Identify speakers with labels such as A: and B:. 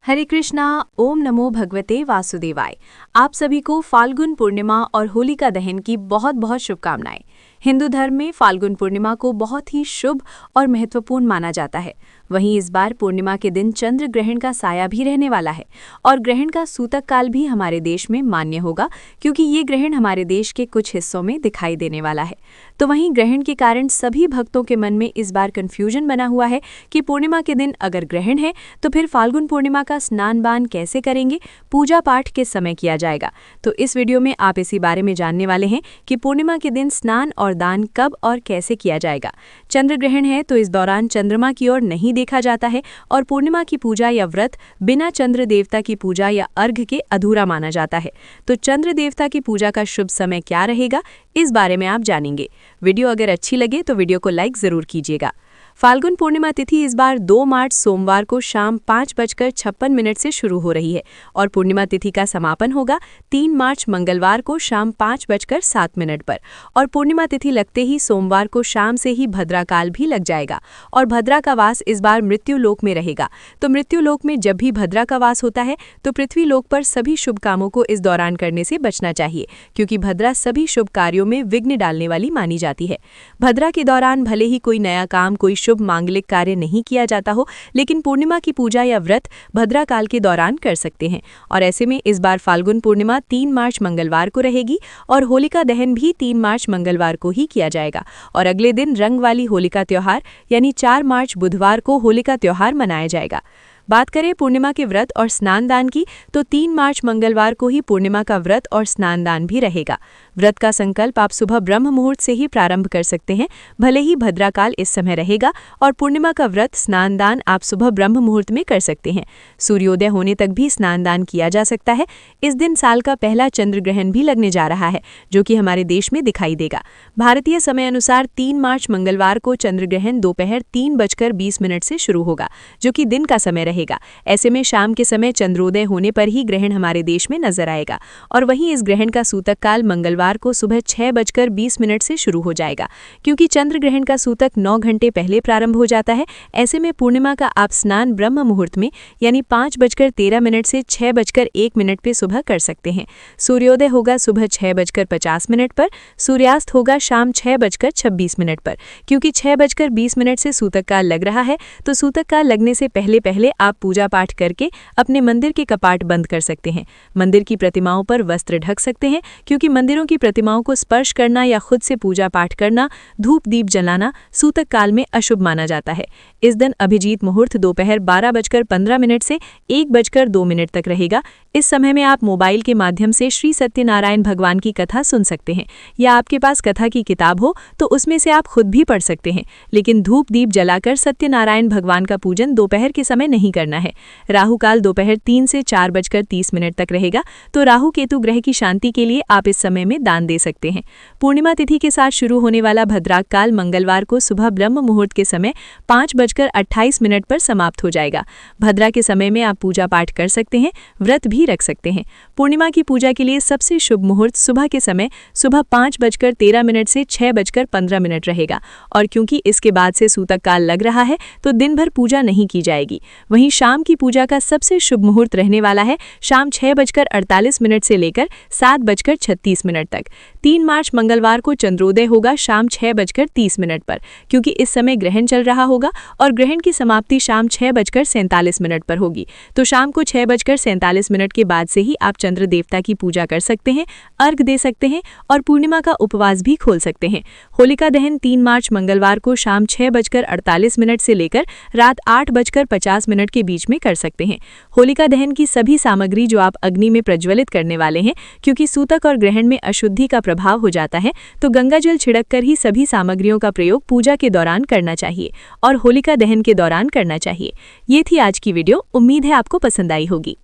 A: हरे कृष्णा। ओम नमो भगवते वासुदेवाय। आप सभी को फाल्गुन पूर्णिमा और होलिका दहन की बहुत बहुत शुभकामनाएं। हिंदू धर्म में फाल्गुन पूर्णिमा को बहुत ही शुभ और महत्वपूर्ण माना जाता है। वहीं इस बार पूर्णिमा के दिन चंद्र ग्रहण का साया भी रहने वाला है और ग्रहण का सूतक काल भी हमारे देश में मान्य होगा, क्योंकि ये ग्रहण हमारे देश के कुछ हिस्सों में दिखाई देने वाला है। तो वहीं ग्रहण के कारण सभी भक्तों के मन में इस बार कन्फ्यूजन बना हुआ है कि पूर्णिमा के दिन अगर ग्रहण है तो फिर फाल्गुन पूर्णिमा का स्नान बान कैसे करेंगे, पूजा पाठ किस समय किया जाएगा। तो इस वीडियो में आप इसी बारे में जानने वाले हैं कि पूर्णिमा के दिन स्नान और दान कब और कैसे किया जाएगा। चंद्र ग्रहण है तो इस दौरान चंद्रमा की ओर नहीं देखा जाता है और पूर्णिमा की पूजा या व्रत बिना चंद्र देवता की पूजा या अर्घ्य के अधूरा माना जाता है। तो चंद्र देवता की पूजा का शुभ समय क्या रहेगा, इस बारे में आप जानेंगे। वीडियो अगर अच्छी लगे तो वीडियो को लाइक जरूर कीजिएगा। फाल्गुन पूर्णिमा तिथि इस बार 2 मार्च सोमवार को शाम 5:56 से शुरू हो रही है और पूर्णिमा तिथि का समापन होगा 3 मार्च मंगलवार को शाम 5:07 पर। और पूर्णिमा तिथि लगते ही सोमवार को शाम से ही भद्रा काल भी लग जाएगा और भद्रा का वास इस बार मृत्यु लोक में रहेगा। तो मृत्यु लोक में जब भी भद्रा का वास होता है तो पृथ्वी लोक पर सभी शुभ कामों को इस दौरान करने से बचना चाहिए, क्योंकि भद्रा सभी शुभ कार्यों में विघ्न डालने वाली मानी जाती है। भद्रा के दौरान भले ही कोई नया काम, कोई शुभ मांगलिक कार्य नहीं किया जाता हो, लेकिन पूर्णिमा की पूजा या व्रत भद्रा काल के दौरान कर सकते हैं। और ऐसे में इस बार फाल्गुन पूर्णिमा 3 मार्च मंगलवार को रहेगी और होलिका दहन भी 3 मार्च मंगलवार को ही किया जाएगा। और अगले दिन रंग वाली होलिका त्योहार यानी 4 मार्च बुधवार को होलिका त्योहार मनाया जाएगा। बात करें पूर्णिमा के व्रत और स्नान दान की, तो 3 मार्च मंगलवार को ही पूर्णिमा का व्रत और स्नान दान भी रहेगा। व्रत का संकल्प आप सुबह ब्रह्म मुहूर्त से ही प्रारंभ कर सकते हैं, भले ही भद्रा काल इस समय रहेगा। और पूर्णिमा का व्रत स्नान दान आप सुबह ब्रह्म मुहूर्त में कर सकते हैं। सूर्योदय होने तक भी स्नान दान किया जा सकता है। इस दिन साल का पहला चंद्र ग्रहण भी लगने जा रहा है, जो कि हमारे देश में दिखाई देगा। भारतीय समय अनुसार 3 मार्च मंगलवार को चंद्र ग्रहण दोपहर 3:20 से शुरू होगा, जो कि दिन का समय रहेगा। ऐसे में शाम के समय चंद्रोदय होने पर ही ग्रहण हमारे देश में नजर आएगा। और वहीं इस ग्रहण का सूतक काल मंगलवार को सुबह 6:20 से शुरू हो जाएगा, क्योंकि चंद्र ग्रहण का सूतक 9 घंटे पहले प्रारंभ हो जाता है। ऐसे में पूर्णिमा का आप स्नान ब्रह्म मुहूर्त में यानी 5:13 से 6:01 पे सुबह कर सकते हैं। सूर्योदय होगा सुबह 6:50 पर, सूर्यास्त होगा शाम 6:26 पर। क्योंकि 6:20 से सूतक काल लग रहा है, तो सूतक काल लगने से पहले आप पूजा पाठ करके अपने मंदिर के कपाट बंद कर सकते हैं। मंदिर की प्रतिमाओं पर वस्त्र ढक सकते हैं, क्योंकि मंदिरों की प्रतिमाओं को स्पर्श करना या खुद से पूजा पाठ करना, धूप दीप जलाना सूतक काल में अशुभ माना जाता है। इस दिन अभिजीत मुहूर्त दोपहर 12:15 से 1:02 तक रहेगा। इस समय में आप मोबाइल के माध्यम से श्री सत्यनारायण भगवान की कथा सुन सकते हैं, या आपके पास कथा की किताब हो तो उसमें से आप खुद भी पढ़ सकते हैं। लेकिन धूप दीप जलाकर सत्यनारायण भगवान का पूजन दोपहर के समय नहीं करना है। राहु काल दोपहर 3 से 4:30 तक रहेगा, तो राहु केतु ग्रह की शांति के लिए आप इस समय में दान दे सकते हैं। पूर्णिमा तिथि के साथ शुरू होने वाला भद्राक काल मंगलवार को सुबह ब्रह्म मुहूर्त के समय 5:28 पर समाप्त हो जाएगा। भद्रा के समय में आप पूजा पाठ कर सकते हैं, व्रत भी रख सकते हैं। पूर्णिमा की पूजा के लिए सबसे शुभ मुहूर्त सुबह के समय सुबह 5:13 से 6:15 रहेगा। और क्योंकि इसके बाद से सूतक काल लग रहा है, तो दिन भर पूजा नहीं की जाएगी। वहीं शाम की पूजा का सबसे शुभ मुहूर्त रहने वाला है शाम 6:48 से लेकर 7:36 तक। 3 मार्च मंगलवार को चंद्रोदय होगा शाम 6:30 पर, क्योंकि इस समय ग्रहण चल रहा होगा और ग्रहण की समाप्ति शाम 6:47 पर होगी। तो शाम को 6:47 के बाद से ही आप चंद्र देवता की पूजा कर सकते हैं, अर्घ दे सकते हैं और पूर्णिमा का उपवास भी खोल सकते हैं। होलिका दहन 3 मार्च मंगलवार को शाम 6:48 से लेकर रात 8:50 के बीच में कर सकते हैं। होलिका दहन की सभी सामग्री जो आप अग्नि में प्रज्वलित करने वाले हैं, क्योंकि सूतक और ग्रहण में अशुद्धि का प्रभाव हो जाता है, तो गंगा जल छिड़क कर ही सभी सामग्रियों का प्रयोग पूजा के दौरान करना चाहिए और होलिका दहन के दौरान करना चाहिए। ये थी आज की वीडियो। उम्मीद है आपको पसंद आई होगी।